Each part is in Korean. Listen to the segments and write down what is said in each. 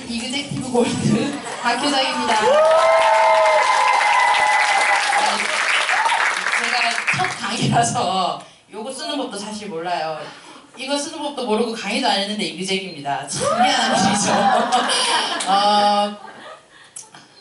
이그젝티브 골드 박효정입니다. 제가 첫 강의라서 요거 쓰는 법도 사실 몰라요. 이거 쓰는 법도 모르고 강의도 안 했는데 이그젝입니다. 참 미안한 일이죠.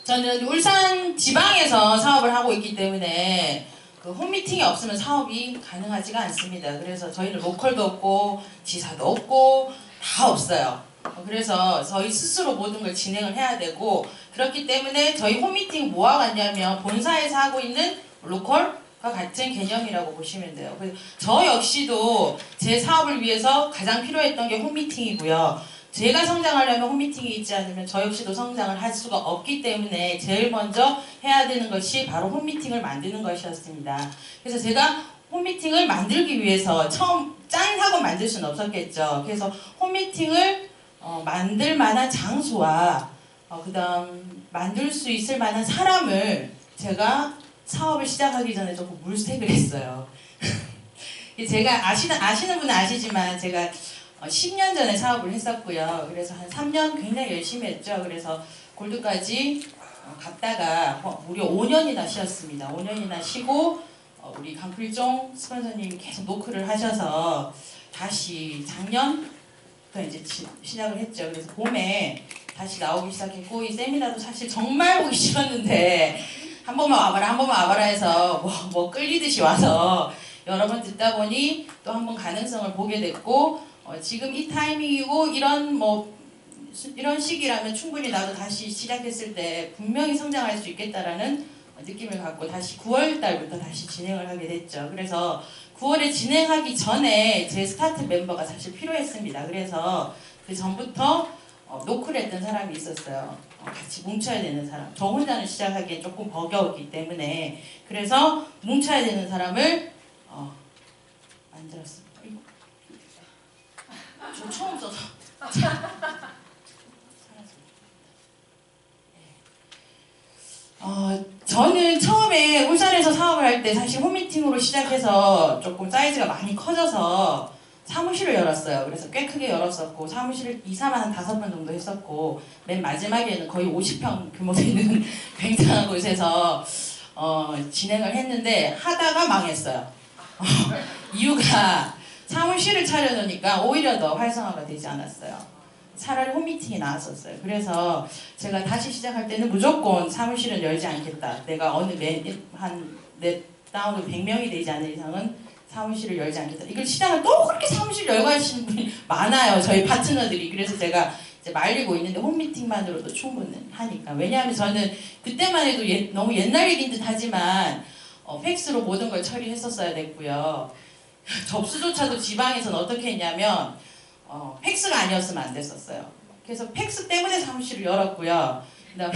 저는 울산 지방에서 사업을 하고 있기 때문에 그 홈미팅이 없으면 사업이 가능하지가 않습니다. 그래서 저희는 로컬도 없고 지사도 없고 다 없어요. 그래서 저희 스스로 모든 걸 진행을 해야 되고, 그렇기 때문에 저희 홈미팅 뭐와 같냐면 본사에서 하고 있는 로컬과 같은 개념이라고 보시면 돼요. 그래서 저 역시도 제 사업을 위해서 가장 필요했던 게 홈미팅이고요. 제가 성장하려면 홈미팅이 있지 않으면 저 역시도 성장을 할 수가 없기 때문에 제일 먼저 해야 되는 것이 바로 홈미팅을 만드는 것이었습니다. 그래서 제가 홈미팅을 만들기 위해서 처음 짠 하고 만들 수는 없었겠죠. 그래서 홈미팅을 만들 만한 장소와 그 다음 만들 수 있을 만한 사람을 제가 사업을 시작하기 전에 조금 물색을 했어요. 제가 아시는 분은 아시지만 제가 10년 전에 사업을 했었고요. 그래서 한 3년 굉장히 열심히 했죠. 그래서 골드까지 갔다가 무려 5년이나 쉬었습니다. 5년이나 쉬고 우리 강필종 스폰서님이 계속 노크를 하셔서 다시 작년부터 이제 시작을 했죠. 그래서 봄에 다시 나오기 시작했고, 이 세미나도 사실 정말 보기 싫었는데 한 번만 와봐라 해서 뭐 끌리듯이 와서 여러 번 듣다 보니 또 한 번 가능성을 보게 됐고, 지금 이 타이밍이고 이런 시기라면 충분히 나도 다시 시작했을 때 분명히 성장할 수 있겠다라는 느낌을 갖고 다시 9월 달부터 다시 진행을 하게 됐죠. 그래서 9월에 진행하기 전에 제 스타트 멤버가 사실 필요했습니다. 그래서 그 전부터 노크를 했던 사람이 있었어요. 같이 뭉쳐야 되는 사람. 저 혼자는 시작하기엔 조금 버거웠기 때문에, 그래서 뭉쳐야 되는 사람을 만들었습니다. 저 처음 써서 저는 처음에 울산에서 사업을 할 때 사실 홈미팅으로 시작해서 조금 사이즈가 많이 커져서 사무실을 열었어요. 그래서 꽤 크게 열었었고, 사무실을 이사만 한 5번 정도 했었고, 맨 마지막에는 거의 50평 규모 되는 굉장한 곳에서 진행을 했는데 하다가 망했어요. 이유가 사무실을 차려놓으니까 오히려 더 활성화가 되지 않았어요. 차라리 홈미팅이 나왔었어요. 그래서 제가 다시 시작할 때는 무조건 사무실은 열지 않겠다. 내가 내 다운로 100명이 되지 않는 이상은 사무실을 열지 않겠다. 이걸 시장을 또 그렇게 사무실 열고 하시는 분이 많아요. 저희 파트너들이. 그래서 제가 이제 말리고 있는데 홈미팅만으로도 충분하니까. 왜냐하면 저는 그때만 해도 너무 옛날 얘기인 듯 하지만 팩스로 모든 걸 처리했었어야 됐고요. 접수조차도 지방에서는 어떻게 했냐면 팩스가 아니었으면 안 됐었어요. 그래서 팩스 때문에 사무실을 열었고요. 그다음에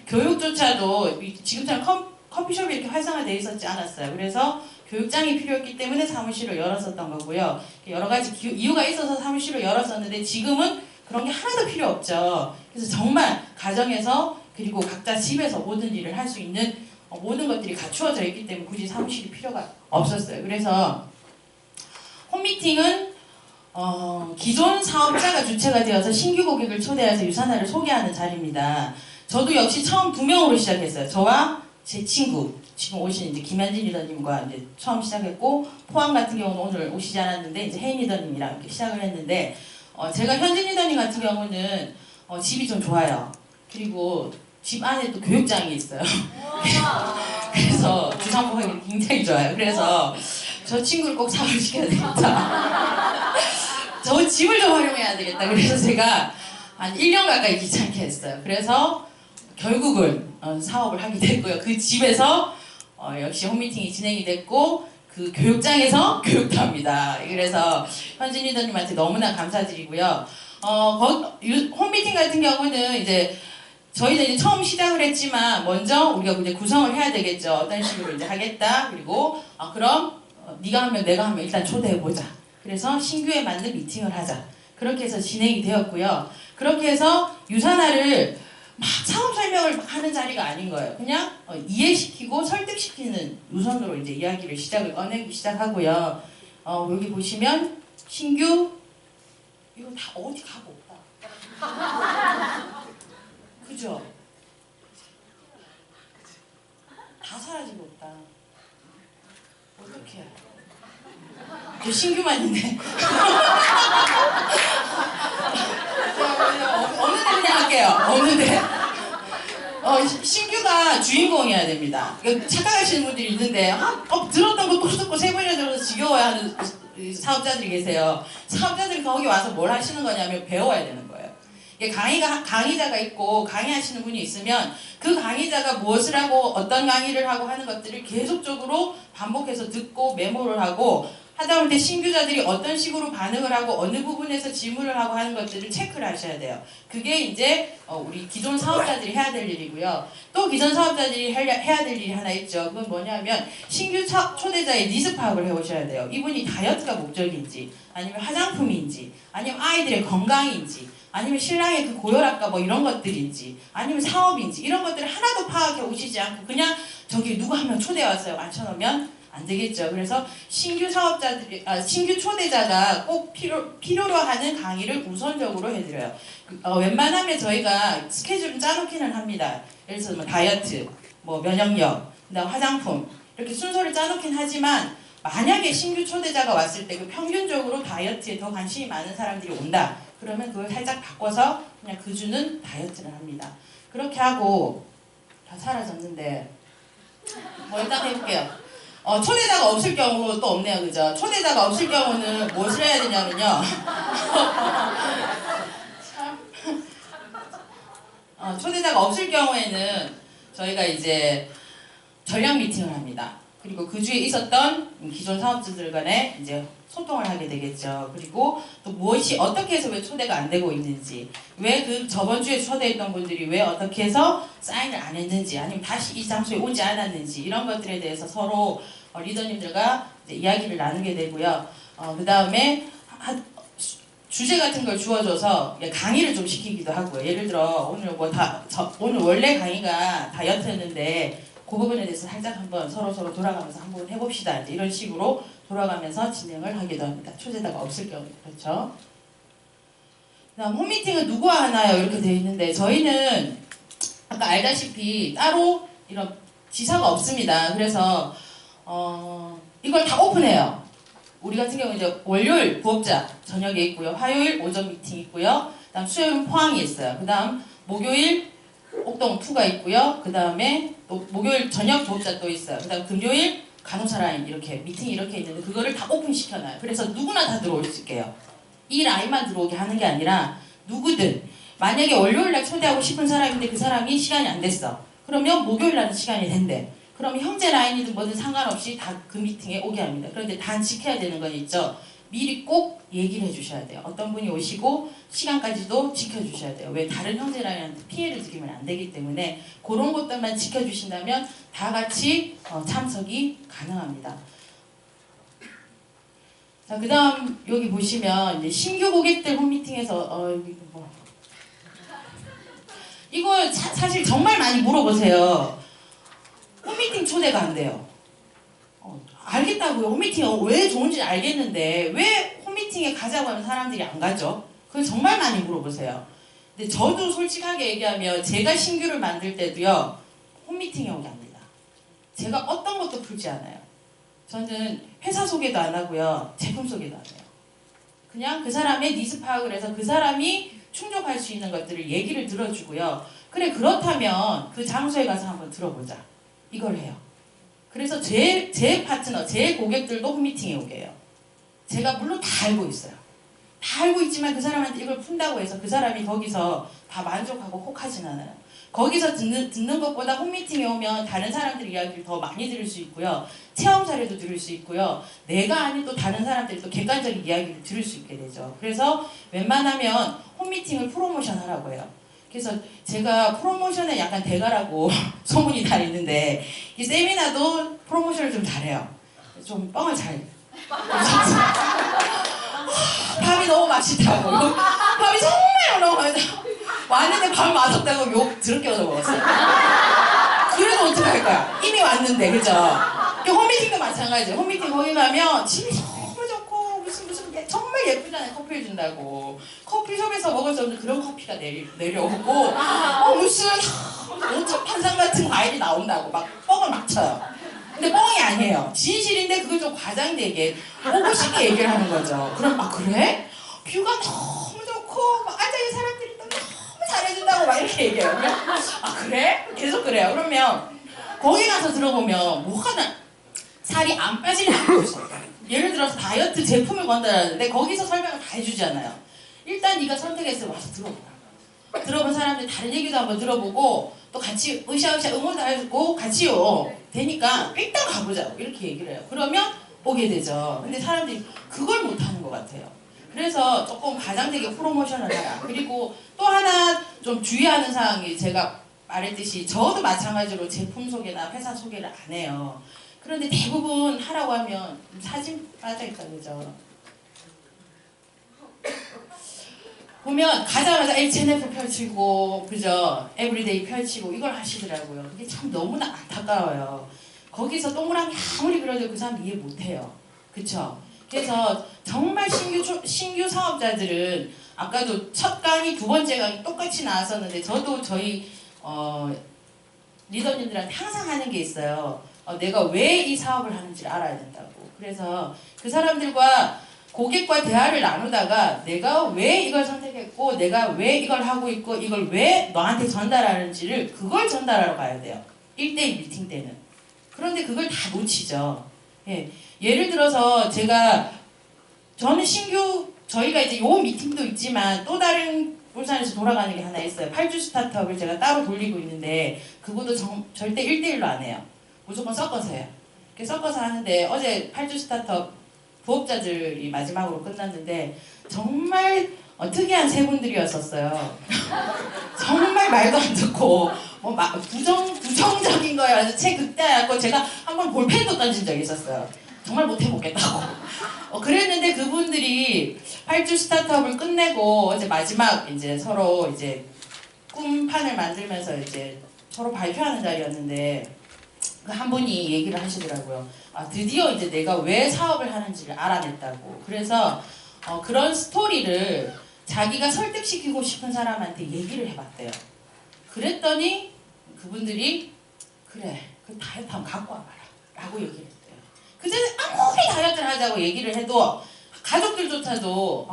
교육조차도 지금처럼 커피숍이 이렇게 활성화되어 있었지 않았어요. 그래서 교육장이 필요했기 때문에 사무실을 열었었던 거고요. 여러 가지 이유가 있어서 사무실을 열었었는데 지금은 그런 게 하나도 필요 없죠. 그래서 정말 가정에서 그리고 각자 집에서 모든 일을 할 수 있는 모든 것들이 갖추어져 있기 때문에 굳이 사무실이 필요가 없었어요. 그래서 홈미팅은 기존 사업자가 주체가 되어서 신규 고객을 초대해서 유산화를 소개하는 자리입니다. 저도 역시 처음 2명으로 시작했어요. 저와 제 친구, 지금 오신 이제 김현진 리더님과 이제 처음 시작했고, 포항 같은 경우는 오늘 오시지 않았는데 이제 혜인 리더님이랑 이렇게 시작을 했는데, 제가 현진 리더님 같은 경우는 집이 좀 좋아요. 그리고 집 안에 또 교육장이 있어요. 그래서 주상복합이 굉장히 좋아요. 그래서 저 친구를 꼭 사업을 시켜야 되겠다. 저 집을 좀 활용해야 되겠다. 그래서 제가 한 1년 가까이 귀찮게 했어요. 그래서 결국은 사업을 하게 됐고요. 그 집에서 역시 홈미팅이 진행이 됐고, 그 교육장에서 교육도 합니다. 그래서 현진 리더님한테 너무나 감사드리고요. 홈미팅 같은 경우는 이제 저희는 이제 처음 시작을 했지만 먼저 우리가 이제 구성을 해야 되겠죠. 어떤 식으로 이제 하겠다. 그리고 그럼 네가 하면 내가 하면 일단 초대해보자. 그래서 신규에 맞는 미팅을 하자. 그렇게 해서 진행이 되었고요. 그렇게 해서 유산화를 막 사업 설명을 하는 자리가 아닌 거예요. 그냥 이해시키고 설득시키는 우선으로 이제 이야기를 꺼내기 시작하고요. 여기 보시면 신규 이거 다 어디 가고 없다. 그죠? 다 사라지고 없다. 어떡해. 저 신규만 있네. 없는데 그냥 할게요. 없는데. 신규가 주인공이어야 됩니다. 착각하시는 분들이 있는데 들었던 거 또 듣고 세 번이나 들어서 지겨워하는 사업자들이 계세요. 사업자들이 거기 와서 뭘 하시는 거냐면 배워야 되는 거예요. 강의자가 있고 강의하시는 분이 있으면 그 강의자가 무엇을 하고 어떤 강의를 하고 하는 것들을 계속적으로 반복해서 듣고 메모를 하고 하다 보면 신규자들이 어떤 식으로 반응을 하고 어느 부분에서 질문을 하고 하는 것들을 체크를 하셔야 돼요. 그게 이제 우리 기존 사업자들이 해야 될 일이고요. 또 기존 사업자들이 해야 될 일이 하나 있죠. 그건 뭐냐면 신규 초대자의 니즈 파악을 해오셔야 돼요. 이분이 다이어트가 목적인지 아니면 화장품인지 아니면 아이들의 건강인지 아니면 신랑의 그 고혈압과 뭐 이런 것들인지 아니면 사업인지 이런 것들을 하나도 파악해 오시지 않고 그냥 저기 누구 한 명 초대해 왔어요. 앉혀놓으면 안 되겠죠. 그래서 신규 초대자가 꼭 필요로 하는 강의를 우선적으로 해드려요. 웬만하면 저희가 스케줄을 짜놓기는 합니다. 예를 들어서 뭐 다이어트, 뭐 면역력, 그다음 화장품 이렇게 순서를 짜놓긴 하지만 만약에 신규 초대자가 왔을 때 그 평균적으로 다이어트에 더 관심이 많은 사람들이 온다. 그러면 그걸 살짝 바꿔서 그냥 그 주는 다이어트를 합니다. 그렇게 하고 다 사라졌는데 뭐 일단 해볼게요. 초대자가 없을 경우 또 없네요. 그죠? 초대자가 없을 경우는 무엇을 해야 되냐면요. 초대자가 없을 경우에는 저희가 이제 전략 미팅을 합니다. 그리고 그 주에 있었던 기존 사업주들 간에 이제 소통을 하게 되겠죠. 그리고 또 무엇이 어떻게 해서 왜 초대가 안 되고 있는지, 왜 그 저번 주에 초대했던 분들이 왜 어떻게 해서 사인을 안 했는지, 아니면 다시 이 장소에 오지 않았는지 이런 것들에 대해서 서로 리더님들과 이제 이야기를 나누게 되고요. 그 다음에 주제 같은 걸 주어줘서 강의를 좀 시키기도 하고요. 예를 들어 오늘 오늘 원래 강의가 다이어트였는데 그 부분에 대해서 살짝 한번 서로 돌아가면서 한번 해봅시다. 이제 이런 식으로 돌아가면서 진행을 하기도 합니다. 초대자가 없을 경우 그렇죠. 그다음 홈미팅은 누구와 하나요? 이렇게 되어 있는데 저희는 아까 알다시피 따로 이런 지사가 없습니다. 그래서 이걸 다 오픈해요. 우리 같은 경우 이제 월요일 부업자 저녁에 있고요. 화요일 오전 미팅 있고요. 그다음 수요일은 포항이 있어요. 그다음 목요일 옥동 2가 있고요. 그 다음에 또 목요일 저녁 부업자 또 있어요. 그 다음 금요일 간호사 라인 이렇게 미팅이 이렇게 있는데 그거를 다 오픈시켜놔요. 그래서 누구나 다 들어올 수 있게요. 이 라인만 들어오게 하는 게 아니라 누구든 만약에 월요일날 초대하고 싶은 사람인데 그 사람이 시간이 안 됐어. 그러면 목요일날은 시간이 된대. 그러면 형제 라인이든 뭐든 상관없이 다 그 미팅에 오게 합니다. 그런데 단 지켜야 되는 건 있죠. 미리 꼭 얘기를 해주셔야 돼요. 어떤 분이 오시고 시간까지도 지켜주셔야 돼요. 왜 다른 형제라인한테 피해를 드리면 안 되기 때문에 그런 것들만 지켜주신다면 다 같이 참석이 가능합니다. 자, 그 다음 여기 보시면 이제 신규 고객들 홈미팅에서 여기 뭐 이거 사실 정말 많이 물어보세요. 홈미팅 초대가 안 돼요. 알겠다고요. 홈미팅 왜 좋은지 알겠는데 왜 홈미팅에 가자고 하면 사람들이 안 가죠? 그걸 정말 많이 물어보세요. 근데 저도 솔직하게 얘기하면 제가 신규를 만들 때도요. 홈미팅에 오게 합니다. 제가 어떤 것도 풀지 않아요. 저는 회사 소개도 안 하고요. 제품 소개도 안 해요. 그냥 그 사람의 니즈 파악을 해서 그 사람이 충족할 수 있는 것들을 얘기를 들어주고요. 그래 그렇다면 그 장소에 가서 한번 들어보자. 이걸 해요. 그래서 제 파트너, 제 고객들도 홈미팅에 오게 해요. 제가 물론 다 알고 있어요. 다 알고 있지만 그 사람한테 이걸 푼다고 해서 그 사람이 거기서 다 만족하고 혹하진 않아요. 거기서 듣는 것보다 홈미팅에 오면 다른 사람들 이야기를 더 많이 들을 수 있고요. 체험 사례도 들을 수 있고요. 내가 아닌 또 다른 사람들이 또 객관적인 이야기를 들을 수 있게 되죠. 그래서 웬만하면 홈미팅을 프로모션 하라고 해요. 그래서 제가 프로모션에 약간 대가라고 소문이 다 있는데 이 세미나도 프로모션을 좀 잘해요. 좀 뻥을 잘 밥이 너무 맛있다고 밥이 정말 너무 맛있다고 왔는데 밥 맛없다고 욕 더럽게 얻어먹었어요. 그래도 어떡할 거야. 이미 왔는데 그죠? 홈미팅도 마찬가지예요. 홈미팅 거기 가면 집이 너무 좋고 무슨 정말 정말 예쁘잖아요. 커피를 준다고. 커피숍에서 먹을 수 없는 그런 커피가 내려오고 무슨 온천 판상 같은 과일이 나온다고 막 뻥을 막 쳐요. 근데 뻥이 아니에요. 진실인데 그걸 좀 과장되게 보고 싶게 얘기를 하는 거죠. 그럼 아 그래? 뷰가 너무 좋고 막 앉아있는 사람들이 너무 잘해준다고 막 이렇게 얘기해요. 그러면 아 그래? 계속 그래요. 그러면 거기 가서 들어보면 뭐가 살이 안 빠지는 안 빠져. 예를 들어서 다이어트 제품을 건다는데 거기서 설명을 다 해주잖아요. 일단 네가 선택해서 와서 들어보라. 들어본 사람들 다른 얘기도 한번 들어보고 또 같이 으쌰으쌰 응원도 해주고 같이요. 되니까 일단 가보자고 이렇게 얘기를 해요. 그러면 오게 되죠. 근데 사람들이 그걸 못하는 것 같아요. 그래서 조금 과장되게 프로모션을 하라. 그리고 또 하나 좀 주의하는 사항이 제가 말했듯이 저도 마찬가지로 제품 소개나 회사 소개를 안 해요. 그런데 대부분 하라고 하면 사진 빠져있다 그죠? 보면 가자마자 H&F 펼치고 그죠? 에브리데이 펼치고 이걸 하시더라고요. 그게 참 너무나 안타까워요. 거기서 동그라미 아무리 그려도 그 사람 이해 못해요. 그쵸? 그래서 정말 신규 사업자들은 아까도 첫 강의, 두 번째 강의 똑같이 나왔었는데 저도 저희 리더님들한테 항상 하는 게 있어요. 내가 왜 이 사업을 하는지를 알아야 된다고. 그래서 그 사람들과 고객과 대화를 나누다가 내가 왜 이걸 선택했고 내가 왜 이걸 하고 있고 이걸 왜 너한테 전달하는지를 그걸 전달하러 가야 돼요. 1대1 미팅 때는. 그런데 그걸 다 놓치죠. 예. 예를 들어서 저는 저희가 이제 요 미팅도 있지만 또 다른 울산에서 돌아가는 게 하나 있어요. 8주 스타트업을 제가 따로 돌리고 있는데 그것도 절대 1대1로 안 해요. 무조건 섞어서 해요. 섞어서 하는데 어제 8주 스타트업 부업자들이 마지막으로 끝났는데 정말 특이한 세 분들이었었어요. 정말 말도 안 듣고 뭐 부정적인 거에 아주 최극단이었고 제가 한번 볼펜도 던진 적이 있었어요. 정말 못해먹겠다고. 그랬는데 그분들이 8주 스타트업을 끝내고 어제 마지막 이제 서로 이제 꿈판을 만들면서 이제 서로 발표하는 자리였는데 그 한 분이 얘기를 하시더라고요. 드디어 이제 내가 왜 사업을 하는지를 알아냈다고. 그래서 그런 스토리를 자기가 설득시키고 싶은 사람한테 얘기를 해봤대요. 그랬더니 그분들이 그래 그 다이어트 한번 갖고 와봐라 라고 얘기를 했대요. 그전에 아무리 다이어트를 하자고 얘기를 해도 가족들조차도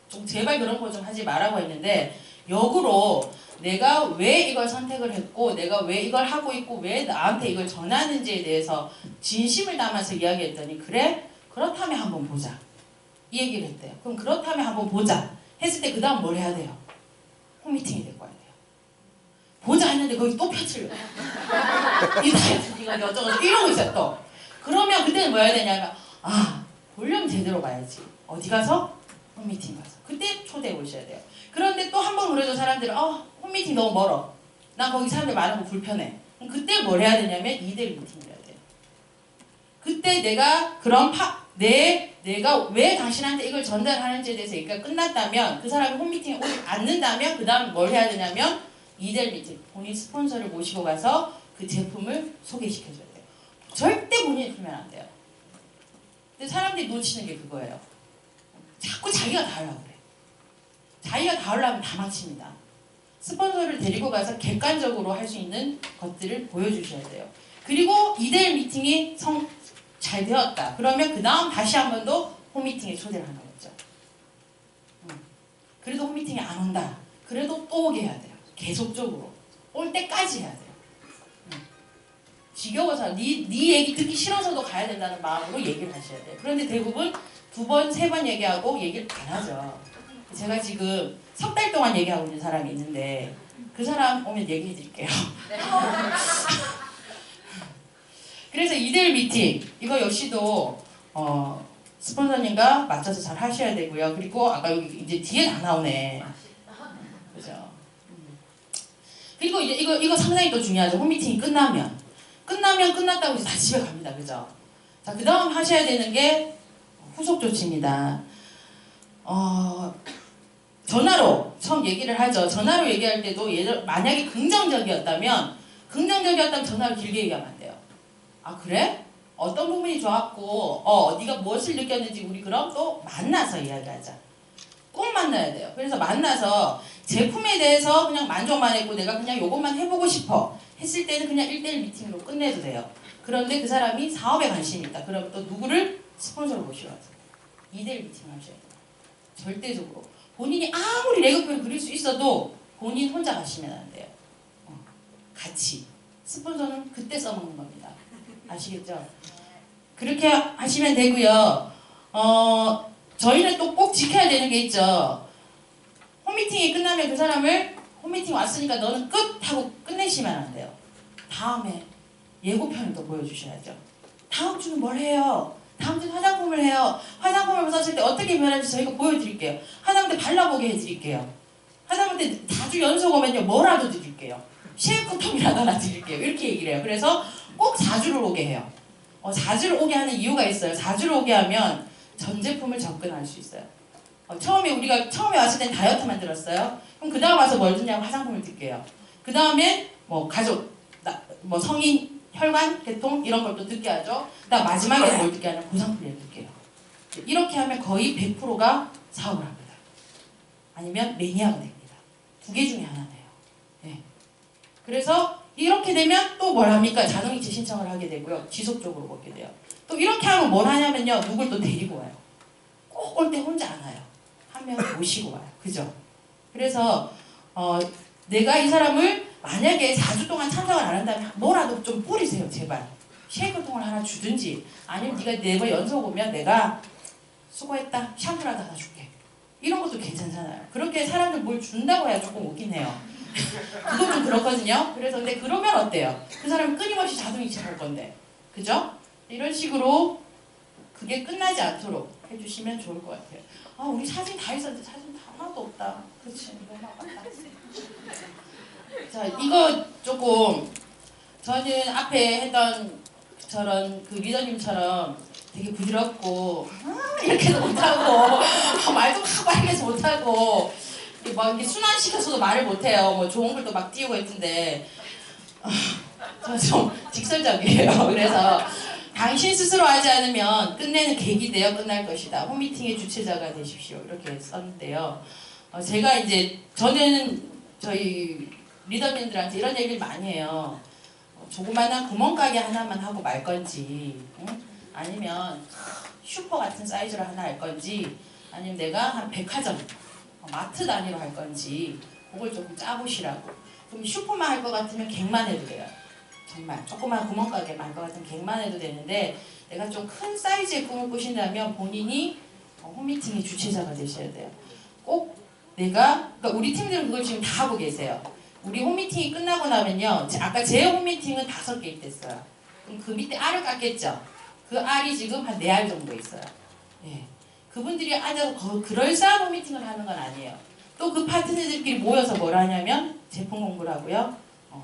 좀 제발 그런 거 좀 하지 말라고 했는데 역으로 내가 왜 이걸 선택을 했고 내가 왜 이걸 하고 있고 왜 나한테 이걸 전하는지에 대해서 진심을 담아서 이야기했더니 그래? 그렇다면 한번 보자 이 얘기를 했대요. 그럼 그렇다면 한번 보자 했을 때 그 다음 뭘 해야 돼요? 홈미팅이 될 거 아니에요. 보자 했는데 거기 또 펼치려고 이 다이어트 이거 어쩌고 이러고 있어요 또. 그러면 그때는 뭐 해야 되냐면 보려면 제대로 봐야지. 어디 가서? 홈미팅 가서. 그때 초대해 오셔야 돼요. 그런데 또 한 번 그래도 사람들은 홈미팅 너무 멀어. 난 거기 사람들 많은 거 불편해. 그럼 그때 뭘 해야 되냐면 2대1 미팅을 해야 돼요. 그때 내가 내가 왜 당신한테 이걸 전달하는지에 대해서 얘기가 끝났다면 그 사람이 홈미팅에 오지 않는다면 그 다음 뭘 해야 되냐면 2대1 미팅. 본인 스폰서를 모시고 가서 그 제품을 소개시켜줘야 돼요. 절대 본인이 풀면 안 돼요. 근데 사람들이 놓치는 게 그거예요. 자꾸 자기가 다 하려고 그래. 자기가 다 하려면 다 망칩니다. 스폰서를 데리고 가서 객관적으로 할 수 있는 것들을 보여주셔야 돼요. 그리고 2대1 미팅이 잘 되었다. 그러면 그 다음 다시 한 번 더 홈미팅에 초대를 하는 거죠. 그래도 홈미팅에 안 온다. 그래도 또 오게 해야 돼요. 계속적으로. 올 때까지 해야 돼요. 지겨워서 네 얘기 듣기 싫어서도 가야 된다는 마음으로 얘기를 하셔야 돼요. 그런데 대부분 2번, 3번 얘기하고 얘기를 안 하죠. 제가 지금 3달 동안 얘기하고 있는 사람이 있는데 그 사람 오면 얘기해 드릴게요. 그래서 2대1 미팅 이거 역시도 스폰서님과 맞춰서 잘 하셔야 되고요. 그리고 아까 여기 이제 뒤에 다 나오네. 그죠? 그리고 이제 이거 상당히 또 중요하죠. 홈미팅이 끝나면 끝났다고 이제 다 집에 갑니다. 그죠? 자, 그 다음 하셔야 되는 게 후속 조치입니다. 전화로 처음 얘기를 하죠. 전화로 얘기할 때도 만약에 긍정적이었다면 전화로 길게 얘기하면 안 돼요. 그래? 어떤 부분이 좋았고 네가 무엇을 느꼈는지 우리 그럼 또 만나서 이야기하자. 꼭 만나야 돼요. 그래서 만나서 제품에 대해서 그냥 만족만 했고 내가 그냥 요것만 해보고 싶어 했을 때는 그냥 1대1 미팅으로 끝내도 돼요. 그런데 그 사람이 사업에 관심이 있다. 그럼 또 누구를 스폰서로 모시러 가서 2대1 미팅을 하셔야 돼요. 절대적으로. 본인이 아무리 레고표를 그릴 수 있어도 본인 혼자 가시면 안 돼요. 같이. 스폰서는 그때 써먹는 겁니다. 아시겠죠? 그렇게 하시면 되고요. 저희는 또 꼭 지켜야 되는 게 있죠. 홈미팅이 끝나면 그 사람을 홈미팅 왔으니까 너는 끝! 하고 끝내시면 안 돼요. 다음에 예고편을 또 보여주셔야죠. 다음 주는 뭘 해요? 다음 주는 화장품을 해요. 화장품을 썼을 때 어떻게 변하는지 저희가 보여드릴게요. 화장품 때 발라보게 해드릴게요. 화장품 때 4주 연속 오면요 뭐라도 드릴게요. 쉐이크통이라도 하나 드릴게요. 이렇게 얘기를 해요. 그래서 꼭 4주를 오게 해요. 4주를 오게 하는 이유가 있어요. 4주를 오게 하면 전 제품을 접근할 수 있어요. 우리가 처음에 왔을 땐 다이어트 만들었어요. 그럼 그 다음 와서 뭘 듣냐고 화장품을 듣게요. 그 다음에 뭐 가족, 뭐 성인, 혈관, 계통 이런 걸 또 듣게 하죠. 그다음 마지막에 뭘 듣게 하냐면 고상품을 듣게요. 이렇게 하면 거의 100%가 사업을 합니다. 아니면 매니아가 됩니다. 두 개 중에 하나네요. 네. 그래서 이렇게 되면 또 뭘 합니까? 자동이체 신청을 하게 되고요. 지속적으로 먹게 돼요. 또 이렇게 하면 뭘 하냐면요. 누굴 또 데리고 와요. 꼭 올 때 혼자 안 와요. 한 명을 모시고 와요. 그죠? 그래서 내가 이 사람을 만약에 4주 동안 참석을 안 한다면 뭐라도 좀 뿌리세요. 제발. 쉐이크통을 하나 주든지 아니면 네가 4번 연속 오면 내가 수고했다. 샴푸라도 하나 줄게. 이런 것도 괜찮잖아요. 그렇게 사람들 뭘 준다고 해야 조금 웃긴 해요. 그거 좀 그렇거든요. 그래서 근데 그러면 어때요? 그 사람은 끊임없이 자동이체 할 건데. 그죠? 이런 식으로 그게 끝나지 않도록 해주시면 좋을 것 같아요. 우리 사진 다 있었는데 사진 하나도 없다. 그렇지. 너무 아깝다. 자, 이거 조금 저는 앞에 했던 저런 그 리더님처럼 되게 부드럽고 이렇게도 못하고 말도 막 빨개서 못하고 막 이렇게 순환시켜서도 말을 못해요. 뭐 좋은 글도 막 띄우고 했는데 저 좀 직설적이에요. 그래서 당신 스스로 하지 않으면 끝내는 계기 되어 끝날 것이다. 홈미팅의 주체자가 되십시오. 이렇게 썼는데요. 제가 이제 저는 저희 리더님들한테 이런 얘기를 많이 해요. 조그마한 구멍가게 하나만 하고 말 건지, 응? 아니면 슈퍼 같은 사이즈로 하나 할 건지, 아니면 내가 한 백화점, 마트 단위로 할 건지, 그걸 조금 짜보시라고. 그럼 슈퍼만 할 것 같으면 객만 해도 돼요. 정말 조그마한 구멍가게만 할 것 같으면 객만 해도 되는데, 내가 좀 큰 사이즈의 꿈을 꾸신다면 본인이 홈미팅의 주체자가 되셔야 돼요. 꼭 그러니까 우리 팀들은 그걸 지금 다 하고 계세요. 우리 홈미팅이 끝나고 나면요. 아까 제 홈미팅은 5개 있댔어요. 그럼 그 밑에 알을 깎겠죠. 그 알이 지금 한 4알 정도 있어요. 예. 그분들이 앉아서 그럴싸한 홈미팅을 하는 건 아니에요. 또 그 파트너들끼리 모여서 뭘 하냐면 제품 공부를 하고요.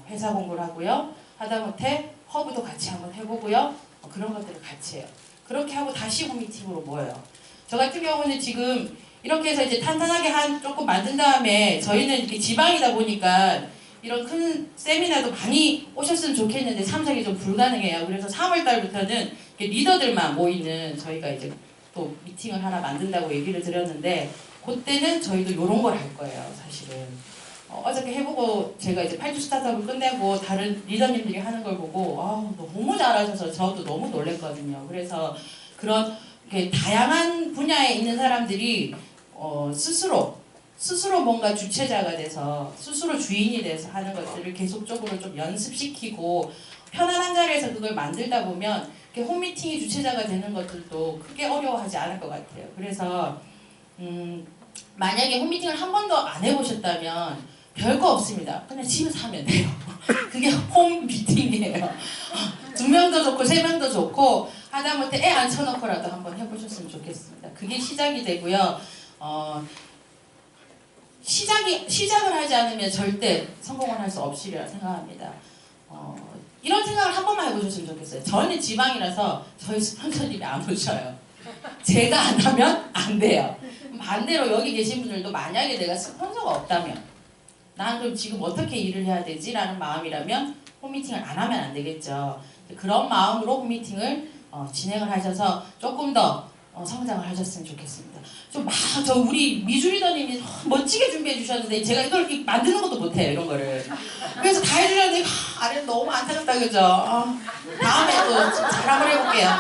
회사 공부를 하고요. 하다못해 허브도 같이 한번 해보고요. 그런 것들을 같이 해요. 그렇게 하고 다시 홈미팅으로 모여요. 저 같은 경우는 지금 이렇게 해서 이제 탄탄하게 조금 만든 다음에 저희는 이렇게 지방이다 보니까 이런 큰 세미나도 많이 오셨으면 좋겠는데 참석이 좀 불가능해요. 그래서 3월 달부터는 리더들만 모이는 저희가 이제 또 미팅을 하나 만든다고 얘기를 드렸는데 그때는 저희도 이런 걸 할 거예요. 사실은 어저께 해보고 제가 이제 8주 스타트업을 끝내고 다른 리더님들이 하는 걸 보고 너무 잘하셔서 저도 너무 놀랬거든요. 그래서 그런 다양한 분야에 있는 사람들이 스스로 뭔가 주체자가 돼서 스스로 주인이 돼서 하는 것들을 계속적으로 좀 연습시키고 편안한 자리에서 그걸 만들다 보면 홈미팅이 주체자가 되는 것들도 크게 어려워하지 않을 것 같아요. 그래서 만약에 홈미팅을 한 번도 안 해보셨다면 별거 없습니다. 그냥 집에서 하면 돼요. 그게 홈미팅이에요. 2명도 좋고 3명도 좋고 하다못해 애 앉혀놓고라도 한번 해보셨으면 좋겠습니다. 그게 시작이 되고요. 시작을 하지 않으면 절대 성공을 할 수 없으리라 생각합니다. 이런 생각을 한 번만 해보셨으면 좋겠어요. 저는 지방이라서 저희 스폰서님이 안 오셔요. 제가 안 하면 안 돼요. 반대로 여기 계신 분들도 만약에 내가 스폰서가 없다면 난 그럼 지금 어떻게 일을 해야 되지? 라는 마음이라면 홈미팅을 안 하면 안 되겠죠. 그런 마음으로 홈미팅을 진행을 하셔서 조금 더 성장을 하셨으면 좋겠습니다. 저 우리 미주리더님이 멋지게 준비해 주셨는데 제가 이걸 이렇게 만드는 것도 못해요, 이런 거를. 그래서 다 해주셨는데 아래 너무 안타깝다, 그죠? 다음에 또 잘 한번 해볼게요.